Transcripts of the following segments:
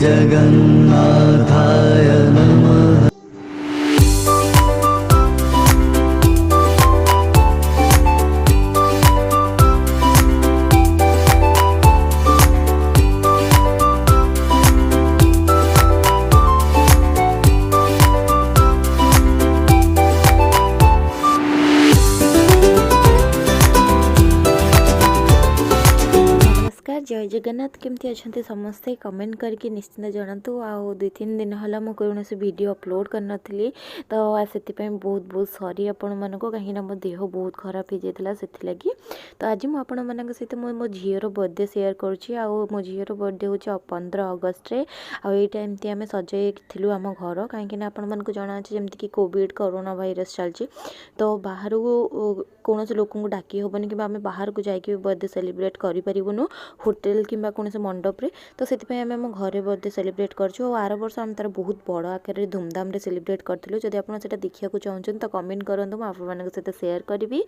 जगन्नाथाय नमः। जय जगन्नाथ केमती अच्छा समस्ते कमेंट करके निश्चिंत जनातु आउ 2-3 दिन है मुझे कौन वीडियो अपलोड कर नी तो से बहुत बहुत सॉरी आपण मानक कहीं मो देह बहुत खराब हो जाता से लगी। तो आज मुझे मान सहित मो झीर बर्थडे शेयर करुँची मो झीर बर्थडे हूँ 15 अगस्त रे आईटा एमती आम सजैलु आम घर कहीं आपण मानक जना जमीक कि कोविड कोरोना भाइरस चलती तो बाहर कौन लोक डाकी हेनी कि आम बाहर को जाकि बर्थडे सेलिब्रेट करूँ होटेल किंबा कौन से मंडप रे तो से आम आम घरे बर्थडे सेलिब्रेट करूँ। आर वर्ष आम तार बहुत बड़ आकार धूमधाम रे सेलिब्रेट करूँ। जब आप देखा चाहते तो कमेंट करूँ मुझे सहित सेयार करी।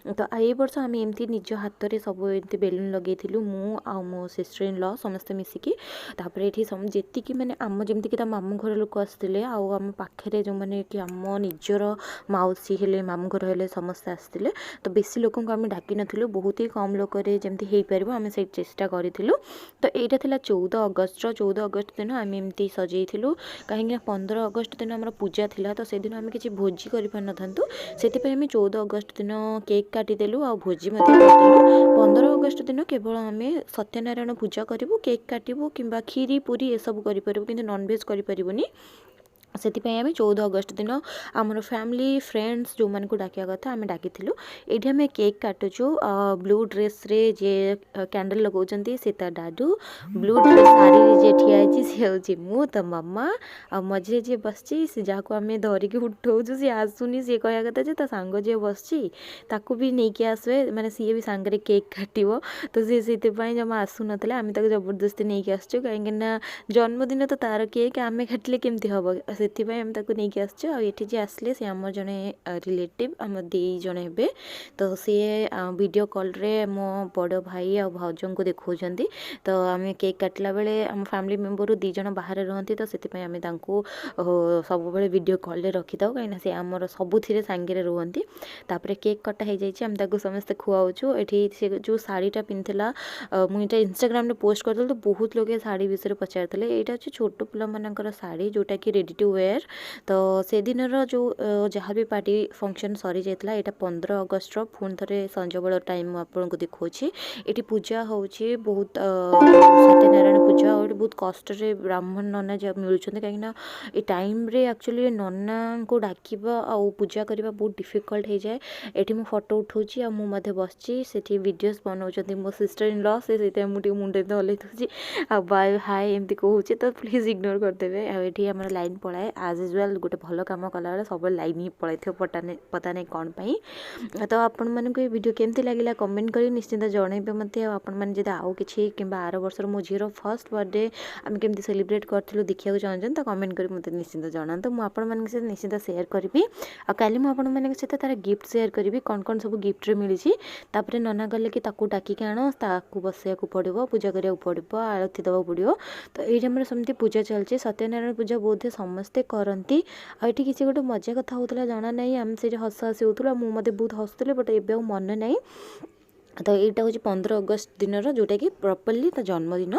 तो ये वर्ष आम एमती निज हाथ में सब एमती बेलून लगे मु आ मो सिस्टर इन लॉ समस्ते मिसिकी ये जी मैंने आम जमीक मामू घर लोक आसते आम पाखे जो मैंने कि आम निजर मौसी हेले मामू घर हेले समस्ते आसते तो बेसी लोक आम डाक नु बहुत ही कम लोक जमी हो पार आम से चेष्टा करूँ। तो यहाँ था 14 अगस्त 14 अगस्त दिन आम एमती सजैलु कहीं 15 अगस्त दिन आम पूजा थिला तो से दिन आम किसी भोजी कर पार से 14 अगस्त दिन केक काटिदेलु आ भोजी करदेलु। 15 अगस्त दिन केवल आम सत्यनारायण पूजा करूँ केक काटू कि खीरी पूरी ये सब करूँ कि नॉनवेज करें से 14 अगस्त दिन आमर फैमिली फ्रेंड्स जो मान को डाकिया कथा आम डाकी ये आम केक काटुचु ब्लू ड्रेस रे जे कैंडल लगाउछंती से ता दादू ब्लू ड्रेस साड़ी रे जे ठिया छि से होछि मु त मम्मा आ मझे जे बसछि से जाको आम धरिकी उठाउछु से आसुनी से कहया कथा जे ता सांग जे बसछि ताकू भी नेकी आसवे माने सी भी सांगरे केक काटिबो तो से जमा आसु नथले आम ताको जबरदस्ती नेकी आसछु काहेकि जन्मदिन तो तार केक आम काटिले केमती हबो से आम नहीं आसचु आठी जी आसले से आम जड़े रिलेटिव आम दी जड़े हे तो सी वीडियो कॉल रे मो बड़ भाई आ भाउज को देखा तो आम केक काटला बेले आम फैमिली मेम्बर 2 जन बाहर रहती तो से आम सब वीडियो कॉल रे रखी था कहीं से आमर सबुथिरे सांगे रुहति तापर केक कटा हो जाए समस्ते खुआऊँ ये से जो शाढ़ीटा पिंधला मुझे इंस्टाग्राम पोस्ट करदेली तो बहुत लोग शाढ़ी विषय पचार यहाँ हूँ छोट पिला मानकर शाढ़ी जोटा कि रेडी टू वेयर तो से दिन जो जहाँ भी पार्टी फंक्शन सरी जाता है 15 अगस्त पुणी थे संजबेल टाइम आपको देखा ये पूजा होची बहुत सत्यनारायण पूजा और बहुत कष्ट ब्राह्मण नना मिलूँ कहीं टाइम रे एक्चुअली नना को डाकिबा आ पूजा करने बहुत डिफिकल्ट हो जाए। ये मुझे फोटो उठाऊँगी आ मुझे बसची से वीडियोस बनाऊँ मो सिस्टर इन लॉ से मुझे मुंडे हल्ई दूसरी आ बाय हाय एमती कहूँ तो प्लीज इग्नोर करदेवे। आम लाइन पलाए आज यूजुआल गोटे भल कम कला सब लाइन ही पड़े पता नहीं कौन पाई। तो आपण मानक ये वीडियो केमती लगे कमेंट कर निश्चिंत जनइबे मत आपड़ी आउ कि आर वर्ष मो झीर फर्स्ट बर्थडे आम केमती सेलिब्रेट करूँ देखा चाहते तो कमेंट कर मत निश्चिंत जना तो मुझे निश्चिंत सेयार करी आ काली मुझे सहित तार गिफ्ट सेयार करी कौन कौन सब गिफ्ट मिली तापर नना गले कि डाकिक आण ताकू बसैया पड़ो पूजा करा पड़ो आरती दवा पड़ो तो ये सेमती पूजा चलती सत्यनारायण पूजा बोधे समस्ते करती आठी किसी गोटे मजा कथा होता जना ना आम से हस हसी होता मुझे बहुत हसुले बट एवं मन ना तो यहाँ हूँ 15 अगस्त दिन जोटा कि प्रॉपर्ली ता जन्मदिन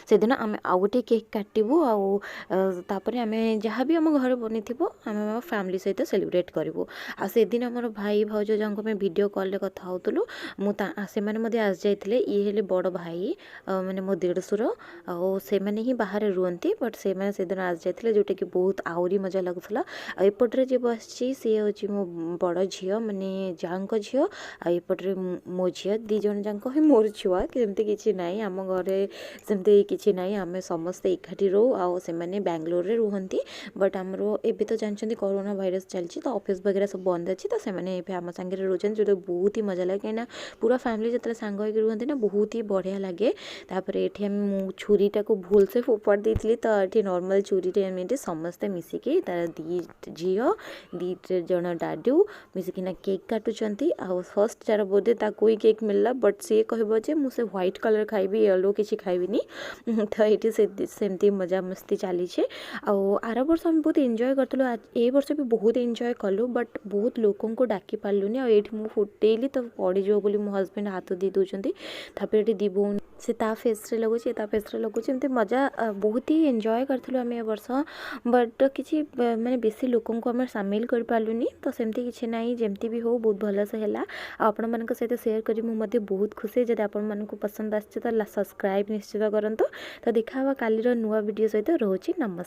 से दिन आम आउ गोटे केक काटू आपर आम जहाँ भी आम घर बनी आम फैमिली सहित सेलिब्रेट करूँ आ से दिन आम भाई भाउज जहाँ आम वीडियो कॉल कथा होलु मुझे आस जाते ये हेले बड़ भाई माने मो देढ़सुर से मैंने ही बाहर रुहति बट से दिन आस जाते जोटा कि बहुत आहरी मजा लगुला एपटे जी बस सी हूँ मो बड़ झील माने जहाँ झील आईपटे मो झी 2 जन जाक ही मोर छुआ कि किसी ना आम घरे सेमती किसी ना आम समस्ते एकाठी रो से मैंने बेंगलोर रे रुहती बट आमर एबे तो जानते कोरोना भाइरस चलती तो ऑफिस वगैरह सब बंद अच्छी तो से आम सांगे रोचन जो बहुत ही मजा लगे कहीं पूरा फैमिली जो सांग रुहती ना बहुत ही बढ़िया लगे। तापर ये छुरीटा को भूल से फोपाड़ देती तो ये नॉर्मल छुरी समस्ते मिसिकी तार 2 झी 2 जन डाडू मिसिकिना केक काटुंट आ फर्स्ट जार बोधे ताकू ही केक मिलला बट सी कहब जे मुझे व्हाइट कलर खाइबी येलो किसी खाइबिनी तो ये सेमती मजा मस्ती चली आर वर्ष आम बहुत एंजॉय करतलु ए वर्ष भी बहुत एंजॉय कलु बट बहुत लोकों को डाकी पार्लुनी आ एठी मु फुटेली तो पड़ीजो बोली मो हस्बैंड हाथ दी दौरान तापर ये दी भौणी से ता फेस रे लगुच ता फेस रे लगुच एमती मजा बहुत ही एंजॉय करथलु आम ए वर्ष बट किसी माने बेसी लोकों को आम सामिल कर पार्लुनी तो सेमती किछि नाही जेमती भी हो बहुत भल से हैला आपण मानक सहित शेयर करी मु मध्ये बहुत खुशी जदि आपण मानक पसंद आछे तो सब्सक्राइब निश्चित करंतु तो देखा कालीर नुआ वीडियो सहित रोची नमस्कार।